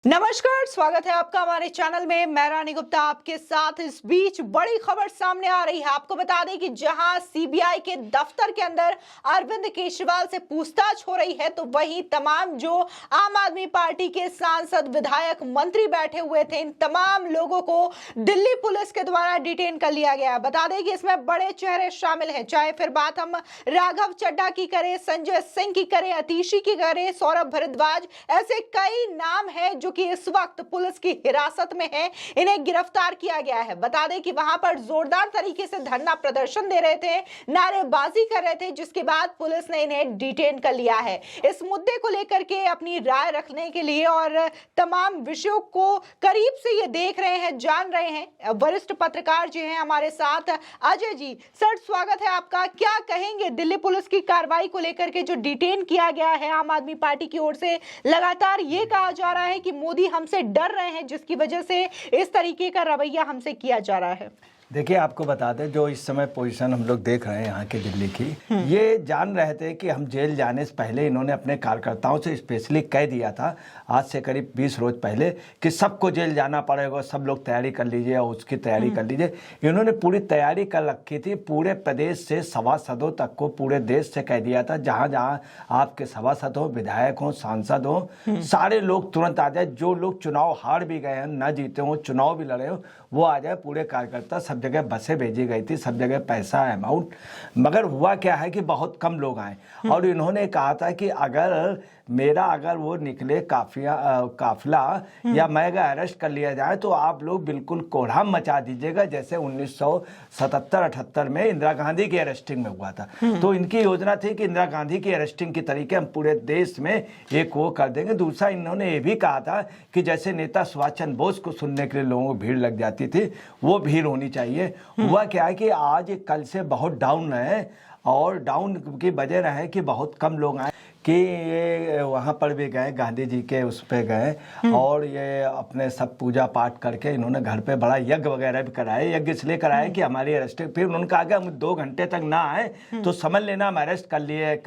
नमस्कार, स्वागत है आपका हमारे चैनल में। मैं रानी गुप्ता आपके साथ। इस बीच बड़ी खबर सामने आ रही है। आपको बता दें कि जहां सीबीआई के दफ्तर के अंदर अरविंद केजरीवाल से पूछताछ हो रही है, तो वहीं तमाम जो आम आदमी पार्टी के सांसद, विधायक, मंत्री बैठे हुए थे, इन तमाम लोगों को दिल्ली पुलिस के द्वारा डिटेन कर लिया गया। बता दें कि इसमें बड़े चेहरे शामिल हैं, चाहे फिर बात हम राघव चड्ढा की करें, संजय सिंह की करें, अतीशी की करें, सौरभ भारद्वाज, ऐसे कई नाम हैं जो कि इस वक्त पुलिस की हिरासत में है। इन्हें गिरफ्तार किया गया है। बता दें कि वहां पर जोरदार तरीके से धरना प्रदर्शन दे रहे थे, नारेबाजी कर रहे थे, जिसके बाद पुलिस ने इन्हें डिटेन कर लिया है। इस मुद्दे को लेकर के अपनी राय रखने के लिए और तमाम विषयों को करीब से ये देख रहे हैं, जान रहे हैं, वरिष्ठ पत्रकार जी हैं हमारे साथ। अजय जी, सर स्वागत है आपका। क्या कहेंगे दिल्ली पुलिस की कार्रवाई को लेकर के जो डिटेन किया गया है आम आदमी पार्टी की ओर से? लगातार ये कहा जा रहा है कि मोदी हमसे डर रहे हैं, जिसकी वजह से इस तरीके का रवैया हमसे किया जा रहा है। देखिए, आपको बता दें, जो इस समय पोजीशन हम लोग देख रहे हैं यहाँ के दिल्ली की, ये जान रहे थे कि हम जेल जाने से पहले इन्होंने अपने कार्यकर्ताओं से स्पेशली कह दिया था, आज से करीब 20 रोज पहले, कि सबको जेल जाना पड़ेगा, सब लोग तैयारी कर लीजिए और उसकी तैयारी कर लीजिए। इन्होंने पूरी तैयारी कर रखी थी। पूरे प्रदेश से सभासदों तक को पूरे देश से कह दिया था, जहाँ जहाँ आपके सभासद हो, विधायक हो, सांसद हो, सारे लोग तुरंत आ जाए। जो लोग चुनाव हार भी गए हैं, न जीते हो, चुनाव भी लड़े हो, वो आ जाए। पूरे कार्यकर्ता, सब जगह बसें भेजी गई थी, सब जगह पैसा अमाउंट। मगर हुआ क्या है कि बहुत कम लोग आए और इन्होंने कहा था कि अगर वो निकले काफिला या मैं अगर अरेस्ट कर लिया जाए तो आप लोग बिल्कुल कोहराम मचा दीजिएगा, जैसे 1977-78 में इंदिरा गांधी की अरेस्टिंग में हुआ था। तो इनकी योजना थी कि इंदिरा गांधी की अरेस्टिंग की तरीके हम पूरे देश में एक वो कर देंगे। दूसरा, इन्होंने ये भी कहा था कि जैसे नेता सुभाष चंद्र बोस को सुनने के लिए लोगों को भीड़ लग जाती थी, वो भीड़ होनी चाहिए। हुआ क्या है कि आज कल से बहुत डाउन है, और डाउन की वजह है कि बहुत कम लोग आए कि ये वहाँ पर भी गए, गांधी जी के उस पे गए और ये अपने सब पूजा पाठ करके इन्होंने घर पे बड़ा यज्ञ वगैरह भी कराए। यज्ञ इसलिए कराए कि हमारी अरेस्ट, फिर उन्होंने कहा कि हम 2 घंटे तक ना आए तो समझ लेना हम अरेस्ट कर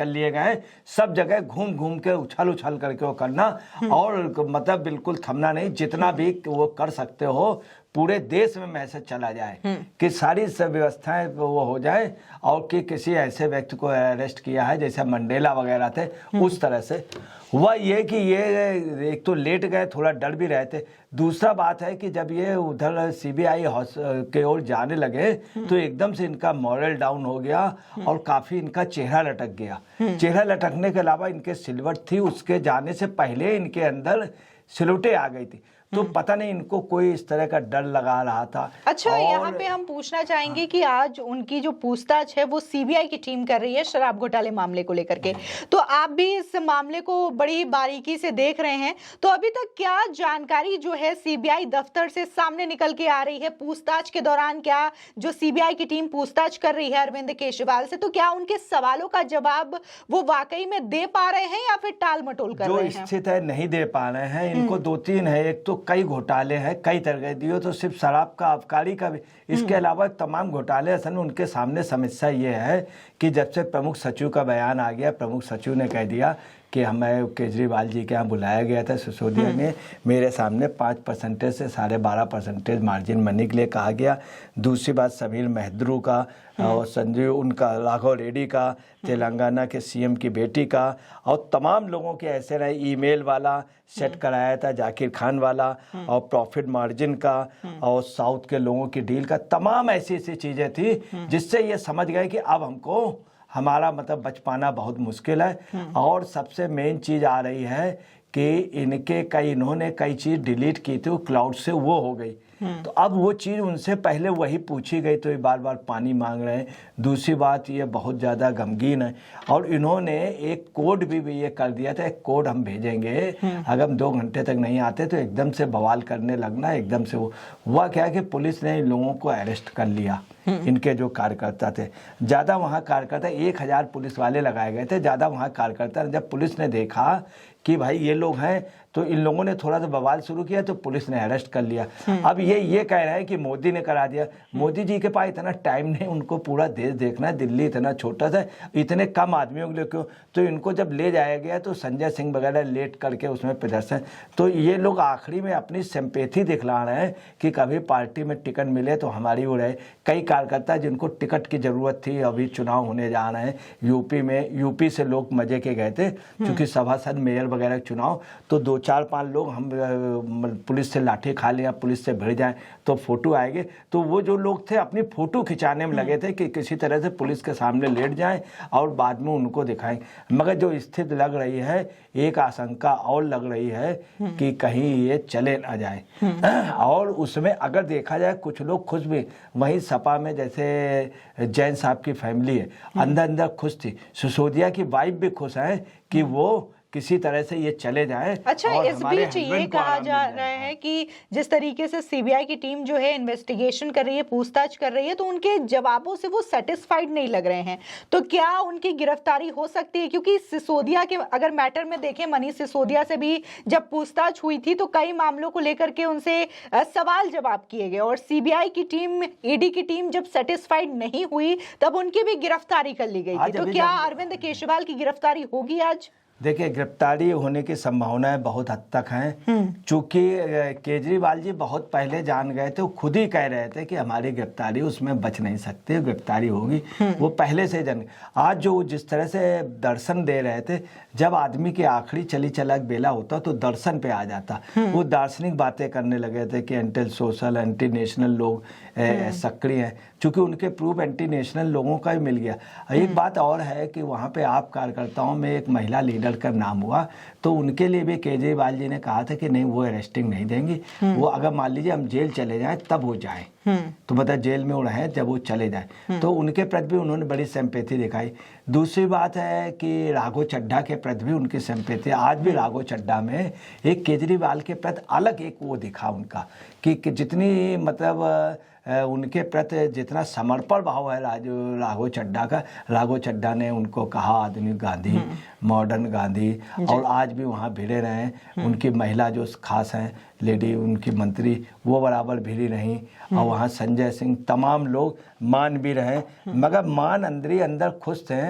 लिए गए। सब जगह घूम घूम के उछल करके वो करना, और मतलब बिल्कुल थमना नहीं, जितना भी वो कर सकते हो पूरे देश में मैसेज चला जाए कि सारी सब व्यवस्थाएं वो हो जाए, और कि किसी ऐसे व्यक्ति को अरेस्ट किया है जैसे मंडेला वगैरह थे, उस तरह से। हुआ ये कि ये एक तो लेट गए, थोड़ा डर भी रहे थे। दूसरा बात है कि जब ये उधर सीबीआई के ओर जाने लगे तो एकदम से इनका मॉरल डाउन हो गया और काफी इनका चेहरा लटक गया। चेहरा लटकने के अलावा इनके सिलवट थी, उसके जाने से पहले इनके अंदर सिलवटें आ गई थी। तो पता नहीं इनको कोई इस तरह का डर लगा रहा था। अच्छा, यहाँ पे हम पूछना चाहेंगे कि आज उनकी जो पूछताछ है वो सीबीआई की टीम कर रही है शराब घोटाले मामले को लेकर के, तो आप भी इस मामले को बड़ी बारीकी से देख रहे हैं, तो अभी तक क्या जानकारी जो है सीबीआई दफ्तर से सामने निकल के आ रही है? पूछताछ के दौरान क्या जो सीबीआई की टीम पूछताछ कर रही है अरविंद केजरीवाल से, तो क्या उनके सवालों का जवाब वो वाकई में दे पा रहे हैं या फिर टाल मटोल कर रहे हैं? जो स्थित है, नहीं दे पा रहे हैं। इनको 2-3 है, एक तो कई घोटाले हैं, कई तरह दियो, तो सिर्फ शराब का, आबकारी का भी, इसके अलावा तमाम घोटाले। असल में उनके सामने समस्या ये है कि जब से प्रमुख सचिव का बयान आ गया, प्रमुख सचिव ने कह दिया कि हमें केजरीवाल जी के यहाँ बुलाया गया था सिसोदिया में, मेरे सामने 5% से 12.5% मार्जिन मनी के लिए कहा गया। दूसरी बात, समीर महद्रू का और संजीव, उनका राघव रेड्डी का, तेलंगाना के सीएम की बेटी का, और तमाम लोगों के ऐसे रहे। ईमेल वाला सेट कराया था, जाकिर खान वाला, और प्रॉफिट मार्जिन का, और साउथ के लोगों की डील का, तमाम ऐसी ऐसी चीज़ें थी जिससे ये समझ गए कि अब हमको हमारा मतलब बच पाना बहुत मुश्किल है। और सबसे मेन चीज़ आ रही है कि इन्होंने कई चीज़ डिलीट की थी, वो क्लाउड से वो हो गई। तो अब वो चीज़ उनसे पहले वही पूछी गई, तो ये बार बार पानी मांग रहे हैं। दूसरी बात, ये बहुत ज़्यादा गमगीन है, और इन्होंने एक कोड भी ये कर दिया था, एक कोड हम भेजेंगे, अगर हम 2 घंटे तक नहीं आते तो एकदम से बवाल करने लगना। एकदम से वो हुआ क्या कि पुलिस ने इन लोगों को अरेस्ट कर लिया। इनके जो कार्यकर्ता थे, ज़्यादा वहाँ कार्यकर्ता, 1000 पुलिस वाले लगाए गए थे, ज़्यादा वहाँ कार्यकर्ता। जब पुलिस ने देखा कि भाई ये लोग हैं, तो इन लोगों ने थोड़ा सा बवाल शुरू किया तो पुलिस ने अरेस्ट कर लिया। अब ये कह रहे हैं कि मोदी ने करा दिया। मोदी जी के पास इतना टाइम नहीं, उनको पूरा देश देखना है। दिल्ली इतना छोटा सा, इतने कम आदमियों के लिए क्यों, तो इनको जब ले जाया गया तो संजय सिंह वगैरह लेट करके उसमें प्रदर्शन, तो ये लोग आखिरी में अपनी सिंपैथी दिखला रहे हैं कि कभी पार्टी में टिकट मिले तो हमारी हो रहे। कई कार्यकर्ता जिनको टिकट की जरूरत थी, अभी चुनाव होने जा रहे हैं यूपी में, यूपी से लोग मजे के गए थे क्योंकि सभासद मेयर वगैरह चुनाव, तो 2-4-5 लोग हम पुलिस से लाठी खा लें, पुलिस से भिड़ जाएं तो फोटो आएंगे, तो वो जो लोग थे अपनी फोटो खिंचाने में लगे थे कि किसी तरह से पुलिस के सामने लेट जाएं और बाद में उनको दिखाएं। मगर जो स्थिति लग रही है, एक आशंका और लग रही है कि कहीं ये चले ना जाए। और उसमें अगर देखा जाए कुछ लोग खुश भी, वहीं सपा में जैसे जैन साहब की फैमिली है, अंदर अंदर खुश थी। सिसोदिया की वाइफ भी खुश है कि वो किसी तरह से ये चले जाए। अच्छा, इस बीच ये कहा जा रहा है कि जिस तरीके से सीबीआई की टीम जो है इन्वेस्टिगेशन कर रही है, पूछताछ कर रही है, तो उनके जवाबों से वो सेटिस्फाइड नहीं लग रहे हैं, तो क्या उनकी गिरफ्तारी हो सकती है? क्योंकि सिसोदिया के अगर मैटर में देखें, मनीष सिसोदिया से भी जब पूछताछ हुई थी तो कई मामलों को लेकर के उनसे सवाल जवाब किए गए, और सीबीआई की टीम, ईडी की टीम जब सेटिस्फाइड नहीं हुई तब उनकी भी गिरफ्तारी कर ली गई थी। तो क्या अरविंद केजरीवाल की गिरफ्तारी होगी आज? देखिए, गिरफ्तारी होने की संभावनाएं बहुत हद तक हैं, चूंकि केजरीवाल जी बहुत पहले जान गए थे, वो खुद ही कह रहे थे कि हमारी गिरफ्तारी, उसमें बच नहीं सकते, गिरफ्तारी होगी, वो पहले से जान। आज जो जिस तरह से दर्शन दे रहे थे, जब आदमी की आखिरी चली चला बेला होता तो दर्शन पे आ जाता, वो दार्शनिक बातें करने लगे थे कि एंटी सोशल, एंटी नेशनल लोग सक्रिय हैं, चूंकि उनके प्रूफ एंटी नेशनल लोगों का ही मिल गया। एक बात और है कि वहाँ पे आप कार्यकर्ताओं में एक महिला लीडर का नाम हुआ, तो उनके लिए भी केजरीवाल जी ने कहा था कि नहीं, वो अरेस्टिंग नहीं देंगी, वो अगर मान लीजिए हम जेल चले जाएं तब वो जाएं, तो बता जेल में वो रहें जब वो चले जाए, तो उनके प्रति भी उन्होंने बड़ी सिंपैथी दिखाई। दूसरी बात है कि राघव चड्ढा के प्रति भी उनकी सिंपैथी, आज भी राघव चड्ढा में एक केजरीवाल के प्रति अलग एक वो दिखा उनका कि जितनी मतलब उनके प्रति जितना समर्पण भाव है राघव चड्ढा का, राघव चड्ढा ने उनको कहा आधुनिक गांधी, मॉडर्न गांधी, और आज भी वहाँ भिड़े रहे। उनकी महिला जो खास हैं लेडी, उनकी मंत्री, वो बराबर भिड़ी रहीं, और वहाँ संजय सिंह, तमाम लोग मान भी रहे, मगर मान अंदर खुश थे।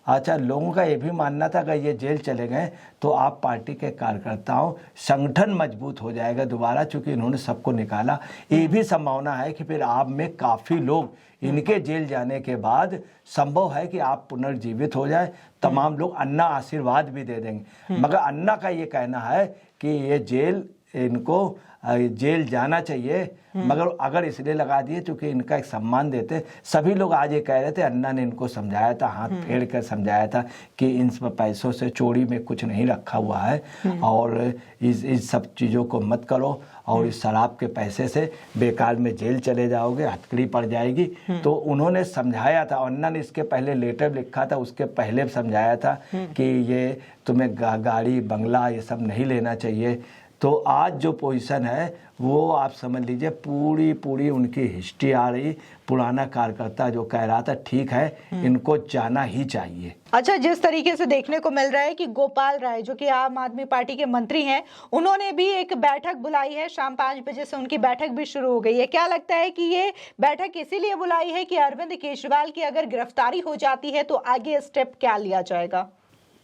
अच्छा, लोगों का ये भी मानना था अगर ये जेल चले गए तो आप पार्टी के कार्यकर्ताओं, संगठन मजबूत हो जाएगा दोबारा, चूंकि इन्होंने सबको निकाला। ये भी संभावना है कि फिर आप में काफ़ी लोग इनके जेल जाने के बाद संभव है कि आप पुनर्जीवित हो जाए। तमाम लोग अन्ना आशीर्वाद भी दे देंगे, मगर अन्ना का ये कहना है कि ये जेल, इनको जेल जाना चाहिए, मगर अगर इसलिए लगा दिए क्योंकि इनका एक सम्मान देते। सभी लोग आज ये कह रहे थे, अन्ना ने इनको समझाया था, हाथ फेर कर समझाया था कि इन पैसों से चोरी में कुछ नहीं रखा हुआ है, और इस सब चीज़ों को मत करो, और इस शराब के पैसे से बेकार में जेल चले जाओगे, हथकड़ी पड़ जाएगी। तो उन्होंने समझाया था, अन्ना ने इसके पहले लेटर लिखा था, उसके पहले समझाया था कि ये तुम्हें गाड़ी बंगला ये सब नहीं लेना चाहिए। तो आज जो पोजीशन है वो आप समझ लीजिए पूरी उनकी हिस्ट्री आ रही। पुराना कार्यकर्ता जो कह रहा था ठीक है, इनको जाना ही चाहिए। अच्छा, जिस तरीके से देखने को मिल रहा है कि गोपाल राय जो कि आम आदमी पार्टी के मंत्री हैं, उन्होंने भी एक बैठक बुलाई है, शाम 5 बजे से उनकी बैठक भी शुरू हो गई है। क्या लगता है कि ये बैठक इसीलिए बुलाई है कि अरविंद केजरीवाल की अगर गिरफ्तारी हो जाती है तो आगे स्टेप क्या लिया जाएगा?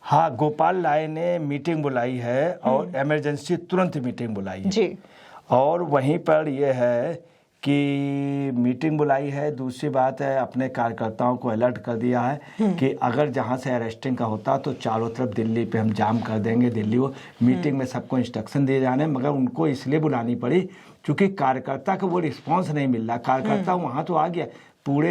हाँ, गोपाल राय ने मीटिंग बुलाई है, और इमरजेंसी तुरंत मीटिंग बुलाई है जी। और वहीं पर यह है कि मीटिंग बुलाई है। दूसरी बात है, अपने कार्यकर्ताओं को अलर्ट कर दिया है कि अगर जहां से अरेस्टिंग का होता तो चारों तरफ दिल्ली पे हम जाम कर देंगे। दिल्ली वो मीटिंग में सबको इंस्ट्रक्शन दिए जाने, मगर उनको इसलिए बुलानी पड़ी क्योंकि कार्यकर्ता को वो रिस्पांस नहीं मिल रहा। कार्यकर्ता वहाँ तो आ गया, पूरे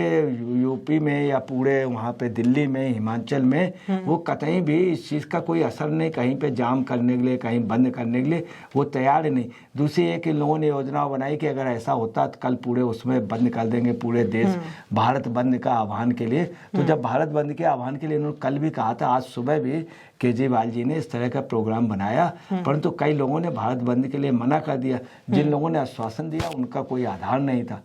यूपी में या पूरे वहाँ पे दिल्ली में, हिमाचल में वो कतई भी इस चीज़ का कोई असर नहीं, कहीं पे जाम करने के लिए, कहीं बंद करने के लिए वो तैयार नहीं। दूसरी एक इन लोगों ने योजना बनाई कि अगर ऐसा होता तो कल पूरे उसमें बंद कर देंगे पूरे देश, भारत बंद का आह्वान के लिए। तो जब भारत बंद के आह्वान के लिए इन्होंने कल भी कहा था, आज सुबह भी, केजरीवाल जी ने इस तरह का प्रोग्राम बनाया, परंतु कई लोगों ने भारत बंद के लिए मना कर दिया। जिन लोगों ने आश्वासन दिया उनका कोई आधार नहीं था।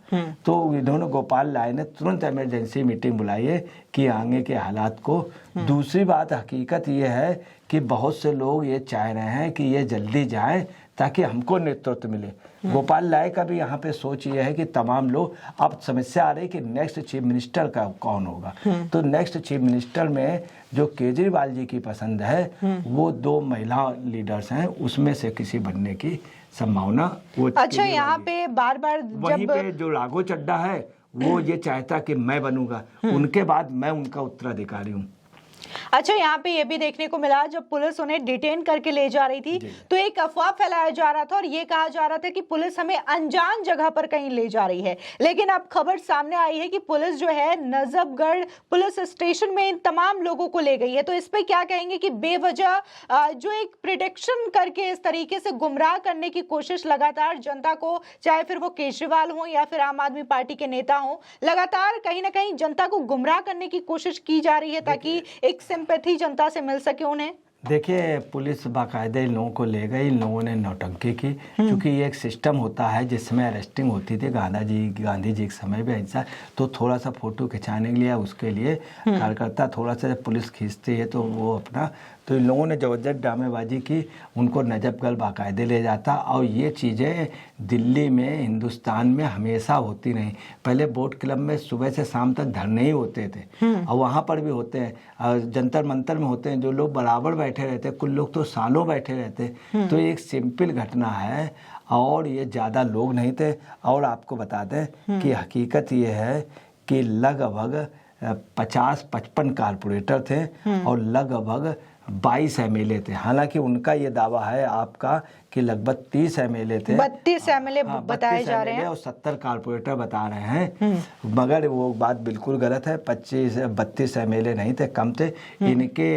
तो इन्होंने गोपाल राय ने तुरंत इमरजेंसी मीटिंग बुलाई है कि आगे के हालात को। दूसरी बात, हकीकत ये है कि बहुत से लोग ये चाह रहे हैं कि ये जल्दी जाए ताकि हमको नेतृत्व मिले। गोपाल राय का भी यहाँ पे सोच ये है कि तमाम लोग, अब समस्या आ रही कि नेक्स्ट चीफ मिनिस्टर का कौन होगा। तो नेक्स्ट चीफ मिनिस्टर में जो केजरीवाल जी की पसंद है वो 2 महिला लीडर्स हैं, उसमें से किसी बनने की संभावना वो। अच्छा, यहाँ पे बार बार वहीं पे जो राघव चड्ढा है वो ये चाहता कि मैं बनूंगा, उनके बाद मैं उनका उत्तराधिकारी हूँ। अच्छा, यहाँ पे ये भी देखने को मिला जब पुलिस उन्हें डिटेन करके ले जा रही थी तो एक अफवाह फैलाया जा रहा था और ये कहा जा रहा था कि पुलिस हमें अनजान जगह पर कहीं ले जा रही है। लेकिन अब खबर सामने आई है कि पुलिस जो है नजफगढ़ पुलिस स्टेशन में इन तमाम लोगों को ले गई है। तो इस पे क्या कहेंगे कि बेवजह जो एक प्रिडिक्शन करके इस तरीके से गुमराह करने की कोशिश लगातार जनता को, चाहे फिर वो केजरीवाल हो या फिर आम आदमी पार्टी के नेता हो, लगातार कहीं ना कहीं जनता को गुमराह करने की कोशिश की जा रही है ताकि एक सिंपैथी जनता से मिल सके उन्हें। देखिए, पुलिस बाकायदे इन लोगों को ले गई, इन लोगों ने नौटंकी की, क्योंकि ये एक सिस्टम होता है जिसमें अरेस्टिंग होती थी गांधी जी के समय में ऐसा। तो थोड़ा सा फोटो खिंचाने के लिए उसके लिए कार्यकर्ता थोड़ा सा जब पुलिस खींचती है तो वो अपना, तो इन लोगों ने ज़बरदस्त ड्रामेबाजी की, उनको नजफगढ़ बाकायदे ले जाता। और ये चीज़ें दिल्ली में, हिंदुस्तान में हमेशा होती रहीं। पहले बोट क्लब में सुबह से शाम तक धरने ही होते थे और वहाँ पर भी होते हैं, और जंतर मंतर में होते हैं, जो लोग बराबर बैठे रहते, कुछ लोग तो सालों बैठे रहते। तो एक सिंपल घटना है और ये ज़्यादा लोग नहीं थे। और आपको बता दें कि हकीकत ये है कि लगभग 50-55 कारपोरेटर थे और लगभग 22 एमएलए थे। हालांकि उनका ये दावा है आपका कि लगभग 30 एमएलए थे, 32 एमएलए बताए जा रहे हैं और 70 कारपोरेटर बता रहे हैं, मगर वो बात बिल्कुल गलत है। 32 एमएलए नहीं थे, कम थे। इनके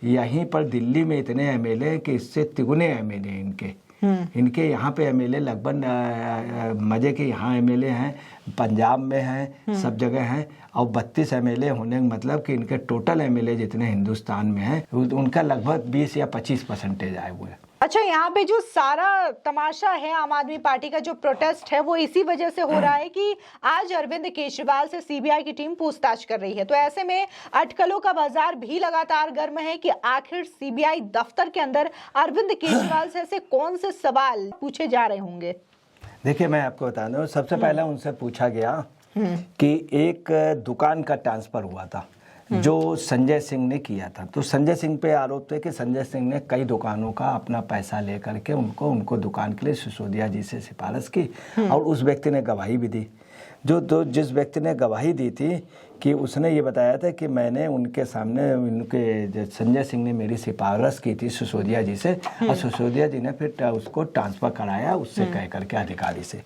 यहीं पर दिल्ली में इतने एमएलए कि इससे तिगुने एमएलए इनके यहाँ पे एमएलए लगभग मजे के यहाँ एमएलए हैं, पंजाब में हैं, सब जगह हैं। और 32 एमएलए होने का मतलब कि इनके टोटल एमएलए जितने हिंदुस्तान में हैं उनका लगभग 20 या 25% आए हुए हैं। अच्छा, यहाँ पे जो सारा तमाशा है आम आदमी पार्टी का, जो प्रोटेस्ट है, वो इसी वजह से हो रहा है कि आज अरविंद केजरीवाल से सीबीआई की टीम पूछताछ कर रही है। तो ऐसे में अटकलों का बाजार भी लगातार गर्म है कि आखिर सीबीआई दफ्तर के अंदर अरविंद केजरीवाल से ऐसे कौन से सवाल पूछे जा रहे होंगे। देखिए, मैं आपको बता दूं, सबसे पहले उनसे पूछा गया कि एक दुकान का ट्रांसफर हुआ था जो संजय सिंह ने किया था। तो संजय सिंह पे आरोप थे कि संजय सिंह ने कई दुकानों का अपना पैसा लेकर के उनको दुकान के लिए सिसोदिया जी से सिफारिश की और उस व्यक्ति ने गवाही भी दी। जिस व्यक्ति ने गवाही दी थी कि उसने ये बताया था कि मैंने उनके सामने, उनके संजय सिंह ने मेरी सिफारिश की थी सिसोदिया जी से और सिसोदिया जी ने फिर उसको ट्रांसफ़र कराया उससे कह करके अधिकारी से।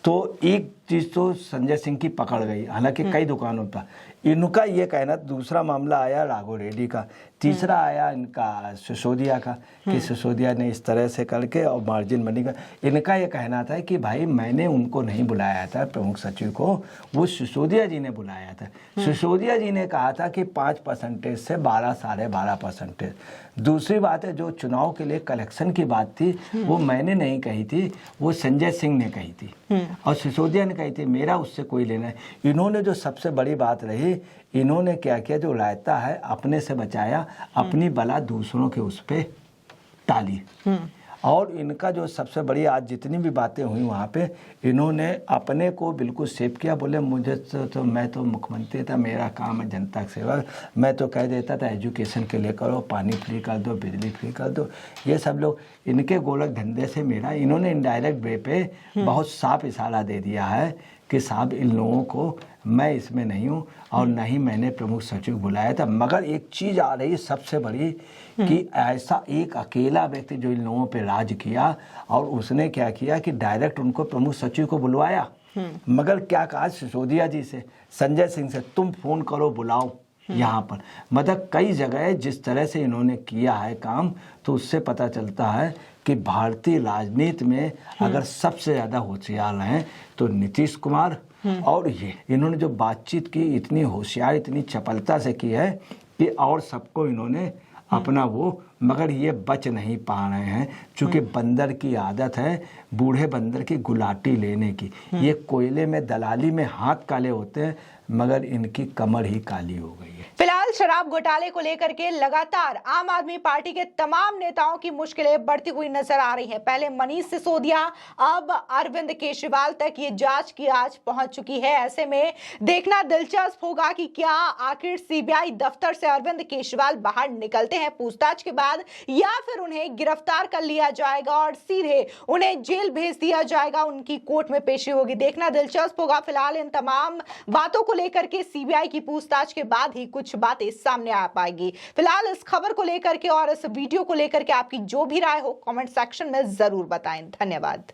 तो एक चीज़ तो संजय सिंह की पकड़ गई, हालांकि कई दुकानों पर इनका ये कहना। दूसरा मामला आया राघव रेड्डी का, तीसरा आया इनका सिसोदिया का कि सिसोदिया ने इस तरह से करके और मार्जिन मनी का। इनका ये कहना था कि भाई मैंने उनको नहीं बुलाया था प्रमुख सचिव को, वो सिसोदिया जी ने बुलाया था। सिसोदिया जी ने कहा था कि 5% से 12-12.5%। दूसरी बात है, जो चुनाव के लिए कलेक्शन की बात थी वो मैंने नहीं कही थी, वो संजय सिंह ने कही थी और सिसोदिया ने कही थी, मेरा उससे कोई लेना है। इन्होंने जो सबसे बड़ी बात रही, इन्होंने क्या किया, जो रायता है अपने से बचाया, अपनी बला दूसरों के उस पे टाली। और इनका जो सबसे बड़ी आज जितनी भी बातें हुई वहाँ पे, इन्होंने अपने को बिल्कुल सेव किया। बोले मुझे तो मैं तो मुख्यमंत्री था, मेरा काम है जनता की सेवा, मैं तो कह देता था एजुकेशन के लिए करो, पानी फ्री कर दो, बिजली फ्री कर दो। ये सब लोग इनके गोलक धंधे से मेरा, इन्होंने इनडायरेक्ट वे पे बहुत साफ इशारा दे दिया है कि साहब इन लोगों को मैं इसमें नहीं हूँ और न ही मैंने प्रमुख सचिव बुलाया था। मगर एक चीज़ आ रही है सबसे बड़ी कि ऐसा एक अकेला व्यक्ति जो इन लोगों पे राज किया और उसने क्या किया कि डायरेक्ट उनको प्रमुख सचिव को बुलवाया। मगर क्या कहा सिसोदिया जी से, संजय सिंह से, तुम फोन करो बुलाओ यहाँ पर। मतलब कई जगह जिस तरह से इन्होंने किया है काम, तो उससे पता चलता है कि भारतीय राजनीति में अगर सबसे ज़्यादा होशियार हैं तो नीतीश कुमार। और ये इन्होंने जो बातचीत की इतनी होशियार, इतनी चपलता से की है कि और सबको इन्होंने अपना वो, मगर ये बच नहीं पा रहे हैं क्योंकि बंदर की आदत है, बूढ़े बंदर की गुलाटी लेने की। ये कोयले में दलाली में हाथ काले होते हैं मगर इनकी कमर ही काली हो गई है। फिलहाल शराब घोटाले को लेकर के लगातार आम आदमी पार्टी के तमाम नेताओं की मुश्किलें बढ़ती हुई नजर आ रही हैं। पहले मनीष सिसोदिया, अब अरविंद केजरीवाल तक ये जांच की आज पहुंच चुकी है। ऐसे में देखना दिलचस्प होगा कि क्या आखिर सीबीआई दफ्तर से अरविंद केजरीवाल बाहर निकलते हैं पूछताछ के बाद, या फिर उन्हें गिरफ्तार कर लिया जाएगा और सीधे उन्हें जेल भेज दिया जाएगा, उनकी कोर्ट में पेशी होगी। देखना दिलचस्प होगा। फिलहाल इन तमाम बातों को लेकर के सीबीआई की पूछताछ के बाद ही कुछ बातें सामने आ पाएगी। फिलहाल इस खबर को लेकर के और इस वीडियो को लेकर के आपकी जो भी राय हो कमेंट सेक्शन में जरूर बताएं। धन्यवाद।